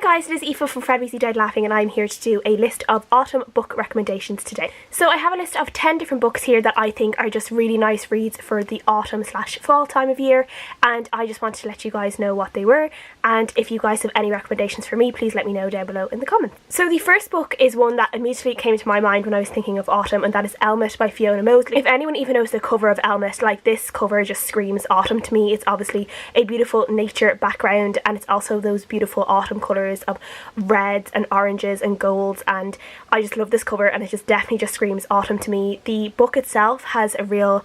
guys, it is Aoife from Fred Weasley Died Laughing, and I'm here to do a list of autumn book recommendations today. So I have a list of 10 different books here that I think are just really nice reads for the autumn/fall time of year, and I just wanted to let you guys know what they were, and if you guys have any recommendations for me, please let me know down below in the comments. So the first book is one that immediately came to my mind when I was thinking of autumn, and that is Elmet by Fiona Mosley. If anyone even knows the cover of Elmet, like, this cover just screams autumn to me. It's obviously a beautiful nature background, and it's also those beautiful autumn colours of reds and oranges and golds, and I just love this cover, and it just definitely just screams autumn to me. The book itself has a real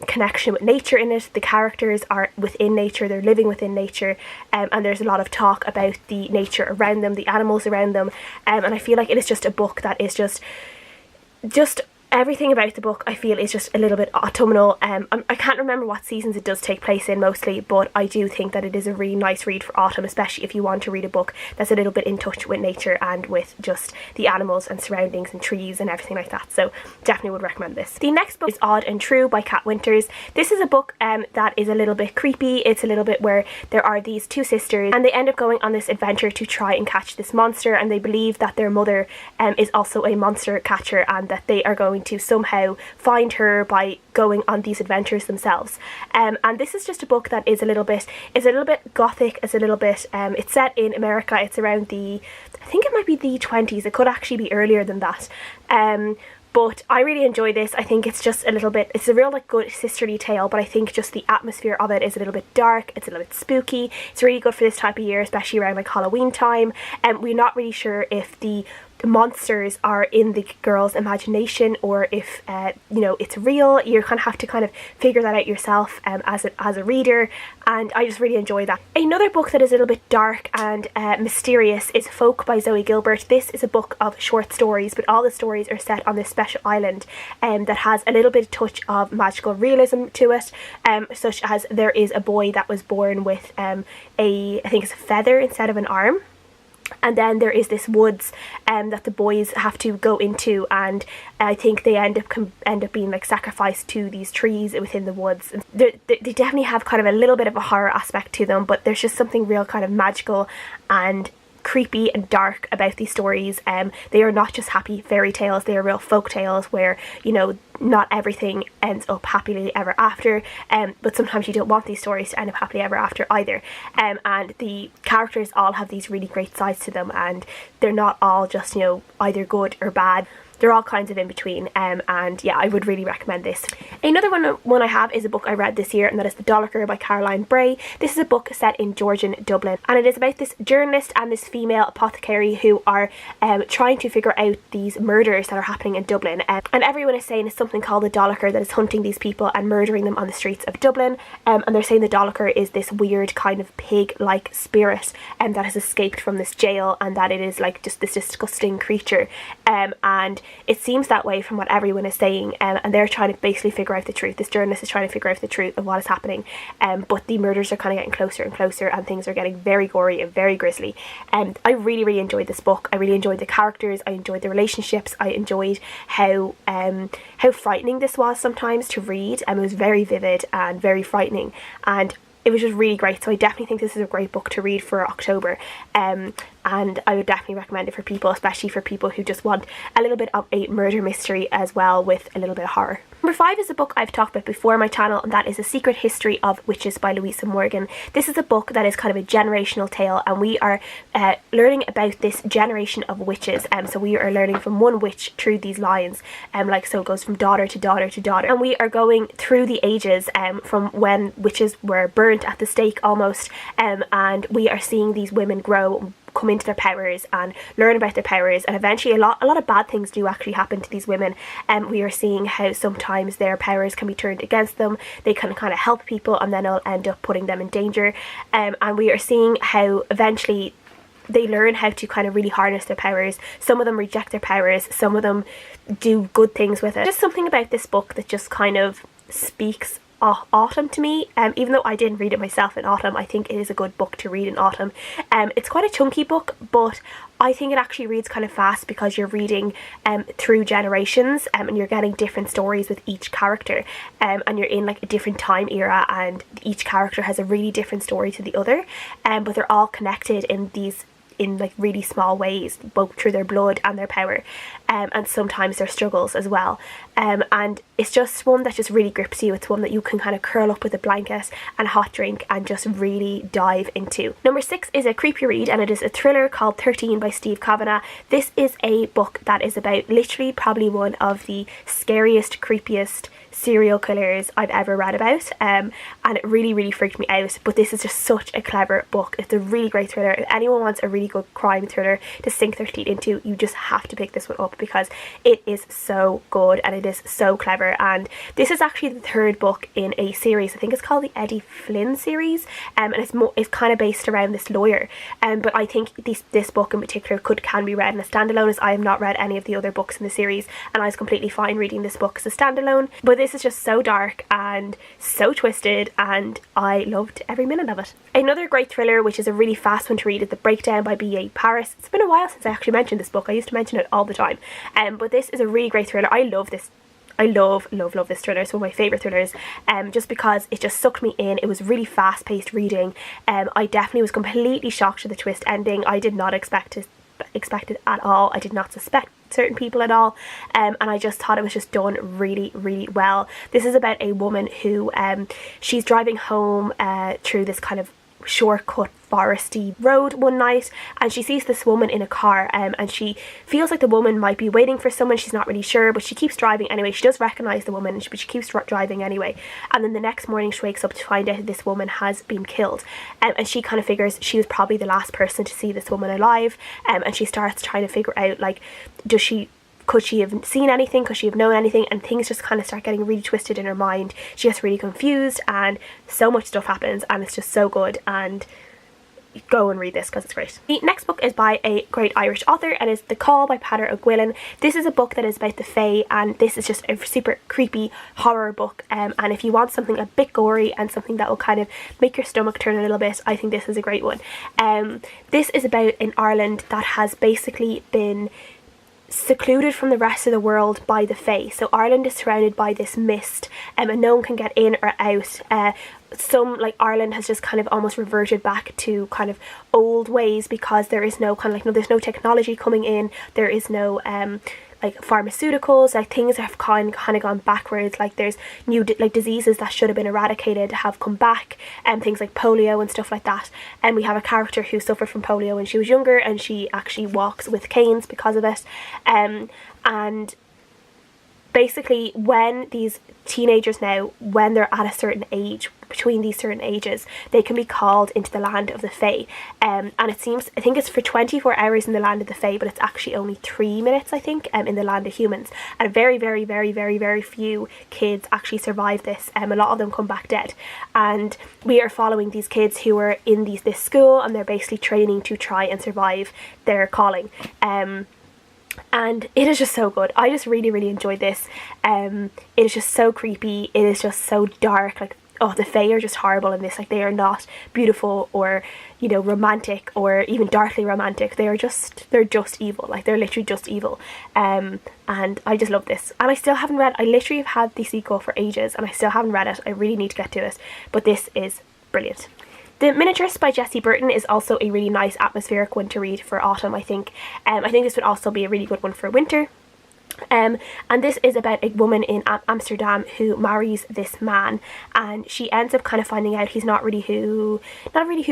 connection with nature in it. The characters are within nature, they're living within nature, and there's a lot of talk about the nature around them, the animals around them, and I feel like it is just a book that is just everything about the book I feel is just a little bit autumnal. I can't remember what seasons it does take place in mostly, but I do think that it is a really nice read for autumn, especially if you want to read a book that's a little bit in touch with nature and with just the animals and surroundings and trees and everything like that. So definitely would recommend this. The next book is Odd and True by Kat Winters. This is a book that is a little bit creepy. It's a little bit where there are these two sisters, and they end up going on this adventure to try and catch this monster, and they believe that their mother is also a monster catcher, and that they are going to somehow find her by going on these adventures themselves. And this is just a book that is a little bit gothic, it's a little bit it's set in America. It's around I think it might be the 20s, it could actually be earlier than that. But I really enjoy this. I think it's just a little bit, it's a real like good sisterly tale, but I think just the atmosphere of it is a little bit dark, it's a little bit spooky. It's really good for this type of year, especially around like Halloween time. And we're not really sure if the monsters are in the girl's imagination or if you know, it's real. You kind of have to figure that out yourself as a reader, and I just really enjoy that. Another book that is a little bit dark and mysterious is Folk by Zoe Gilbert. This is a book of short stories, but all the stories are set on this special island that has a little bit of touch of magical realism to it, such as there is a boy that was born with I think it's a feather instead of an arm. And then there is this woods that the boys have to go into, and I think they end up being like sacrificed to these trees within the woods. And they definitely have kind of a little bit of a horror aspect to them, but there's just something real kind of magical and creepy and dark about these stories. They are not just happy fairy tales, they are real folk tales where, you know, not everything ends up happily ever after, but sometimes you don't want these stories to end up happily ever after either. And the characters all have these really great sides to them, and they're not all just, you know, either good or bad. They're all kinds of in between, and yeah, I would really recommend this. Another one I have is a book I read this year, and that is The Dollicher by Caroline Bray. This is a book set in Georgian Dublin, and it is about this journalist and this female apothecary who are trying to figure out these murders that are happening in Dublin. And everyone is saying it's something called the Dollicher that is hunting these people and murdering them on the streets of Dublin. And they're saying the Dollicher is this weird kind of pig-like spirit that has escaped from this jail, and that it is like just this disgusting creature. And it seems that way from what everyone is saying, and they're trying to basically figure out the truth. This journalist is trying to figure out the truth of what is happening, but the murders are kind of getting closer and closer, and things are getting very gory and very grisly. I really enjoyed this book. I really enjoyed the characters, I enjoyed the relationships, I enjoyed how frightening this was sometimes to read. It was very vivid and very frightening, and it was just really great. So I definitely think this is a great book to read for October, and I would definitely recommend it for people, especially for people who just want a little bit of a murder mystery as well with a little bit of horror. Number 5 is a book I've talked about before on my channel, and that is A Secret History of Witches by Louisa Morgan. This is a book that is kind of a generational tale, and we are learning about this generation of witches. So we are learning from one witch through these lines, like so it goes from daughter to daughter to daughter, and we are going through the ages from when witches were burnt at the stake almost, and we are seeing these women grow, come into their powers and learn about their powers, and eventually a lot of bad things do actually happen to these women, and we are seeing how sometimes their powers can be turned against them. They can kind of help people, and then it'll end up putting them in danger, and we are seeing how eventually they learn how to kind of really harness their powers. Some of them reject their powers, some of them do good things with it. Just something about this book that just kind of speaks autumn to me. Even though I didn't read it myself in autumn, I think it is a good book to read in autumn. It's quite a chunky book, but I think it actually reads kind of fast because you're reading through generations, and you're getting different stories with each character, and you're in like a different time era, and each character has a really different story to the other, but they're all connected in these in like really small ways, both through their blood and their power, and sometimes their struggles as well. And it's just one that just really grips you. It's one that you can kind of curl up with a blanket and a hot drink and just really dive into. Number 6 is a creepy read, and it is a thriller called 13 by Steve Kavanagh. This is a book that is about literally probably one of the scariest, creepiest serial killers I've ever read about, and it really freaked me out. But this is just such a clever book. It's a really great thriller. If anyone wants a really good crime thriller to sink their teeth into, you just have to pick this one up because it is so good and it is so clever. And this is actually the 3rd book in a series. I think it's called the Eddie Flynn series, and it's kind of based around this lawyer, but I think this book in particular can be read in a standalone, as I have not read any of the other books in the series, and I was completely fine reading this book as a standalone. But this is just so dark and so twisted, and I loved every minute of it. Another great thriller, which is a really fast one to read, is The Breakdown by B.A. Paris. It's been a while since I actually mentioned this book. I used to mention it all the time, but this is a really great thriller. I love this. I love this thriller. It's one of my favourite thrillers, just because it just sucked me in. It was really fast-paced reading. I definitely was completely shocked at the twist ending. I did not expect it at all. I did not suspect certain people at all, and I just thought it was just done really well. This is about a woman who she's driving home through this kind of shortcut foresty road one night, and she sees this woman in a car, and she feels like the woman might be waiting for someone. She's not really sure, but she keeps driving anyway. She does recognise the woman, but she keeps driving anyway. And then the next morning she wakes up to find out that this woman has been killed, and she kind of figures she was probably the last person to see this woman alive, and she starts trying to figure out, like, could she have seen anything? Could she have known anything? And things just kind of start getting really twisted in her mind. She gets really confused, and so much stuff happens, and it's just so good. And go and read this because it's great. The next book is by a great Irish author, and is The Call by Peadar Ó Guileáin. This is a book that is about the Fae, and this is just a super creepy horror book, and if you want something a bit gory and something that will kind of make your stomach turn a little bit, I think this is a great one. This is about an Ireland that has basically been secluded from the rest of the world by the Fae. So Ireland is surrounded by this mist, and no one can get in or out. Ireland has just kind of almost reverted back to kind of old ways, because there is no kind of there's no technology coming in, there is no like pharmaceuticals, like things have kind of gone backwards. Like there's new diseases that should have been eradicated have come back, and things like polio and stuff like that. And we have a character who suffered from polio when she was younger, and she actually walks with canes because of it. And basically, when these teenagers now, when they're at a certain age, between these certain ages, they can be called into the land of the Fae, and I think it's for 24 hours in the land of the Fae, but it's actually only 3 minutes, I think, in the land of humans. And very few kids actually survive this. A lot of them come back dead, and we are following these kids who are in this school, and they're basically training to try and survive their calling. And it is just so good. I just really enjoyed this. It is just so creepy. It is just so dark. Like, oh, the Fae are just horrible in this. Like, they are not beautiful or, romantic or even darkly romantic. They're just evil. Like, they're literally just evil. And I just love this. And I still haven't read. I literally have had the sequel for ages, and I still haven't read it. I really need to get to it. But this is brilliant. The Miniaturist by Jessie Burton is also a really nice atmospheric one to read for autumn, I think. I think this would also be a really good one for winter. And this is about a woman in Amsterdam who marries this man, and she ends up kind of finding out he's not really who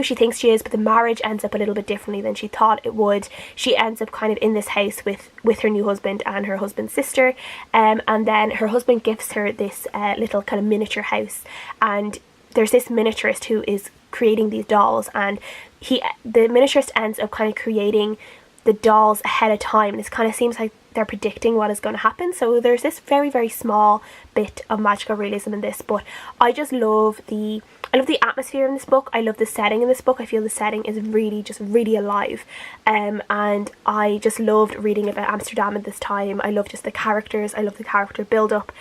she thinks she is, but the marriage ends up a little bit differently than she thought it would. She ends up kind of in this house with her new husband and her husband's sister, and then her husband gifts her this little kind of miniature house, and there's this miniaturist who is creating these dolls, and the miniaturist ends up kind of creating the dolls ahead of time, and it kind of seems like they're predicting what is going to happen. So there's this very small bit of magical realism in this, but I just love the atmosphere in this book. I love the setting in this book. I feel the setting is really alive, and I just loved reading about Amsterdam at this time. I love just the characters. I love the character build up.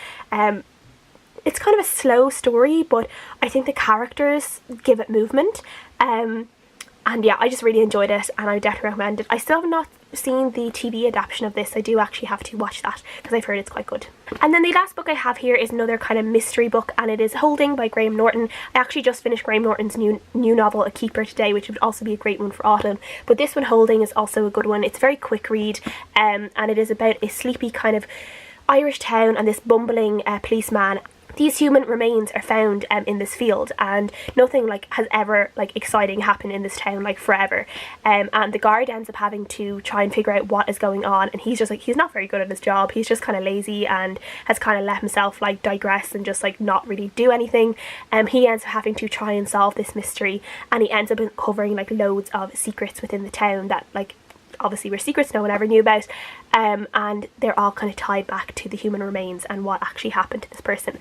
It's kind of a slow story, but I think the characters give it movement. And yeah, I just really enjoyed it and I definitely recommend it. I still have not seen the TV adaptation of this. I do actually have to watch that because I've heard it's quite good. And then the last book I have here is another kind of mystery book, and it is Holding by Graham Norton. I actually just finished Graham Norton's new novel A Keeper today, which would also be a great one for autumn, but this one, Holding, is also a good one. It's a very quick read, and it is about a sleepy kind of Irish town and this bumbling policeman. These human remains are found in this field, and nothing like has ever like exciting happened in this town like forever, and the guard ends up having to try and figure out what is going on, and he's just like, he's not very good at his job, he's just kind of lazy and has kind of let himself like digress and just like not really do anything. He ends up having to try and solve this mystery, and he ends up uncovering like loads of secrets within the town that like obviously were secrets no one ever knew about, and they're all kind of tied back to the human remains and what actually happened to this person.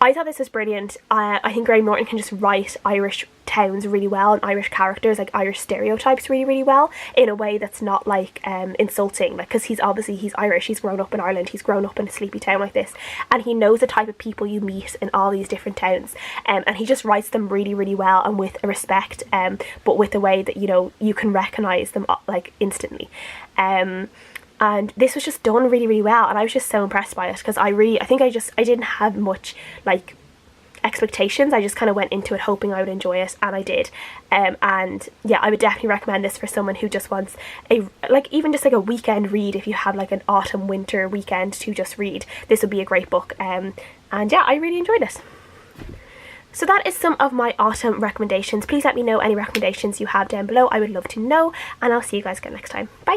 I thought this was brilliant. I think Graham Norton can just write Irish towns really well, and Irish characters, like Irish stereotypes, really, really well, in a way that's not like insulting, like, because he's Irish, he's grown up in Ireland, he's grown up in a sleepy town like this, and he knows the type of people you meet in all these different towns, and he just writes them really, really well, and with a respect, but with a way that, you know, you can recognise them like instantly. And this was just done really, really well, and I was just so impressed by it, because I think I didn't have much like expectations. I just kind of went into it hoping I would enjoy it, and I did. And yeah, I would definitely recommend this for someone who just wants a, like, even just like a weekend read. If you have like an autumn winter weekend to just read, this would be a great book. And yeah, I really enjoyed it. So that is some of my autumn recommendations. Please let me know any recommendations you have down below. I would love to know, and I'll see you guys again next time. Bye.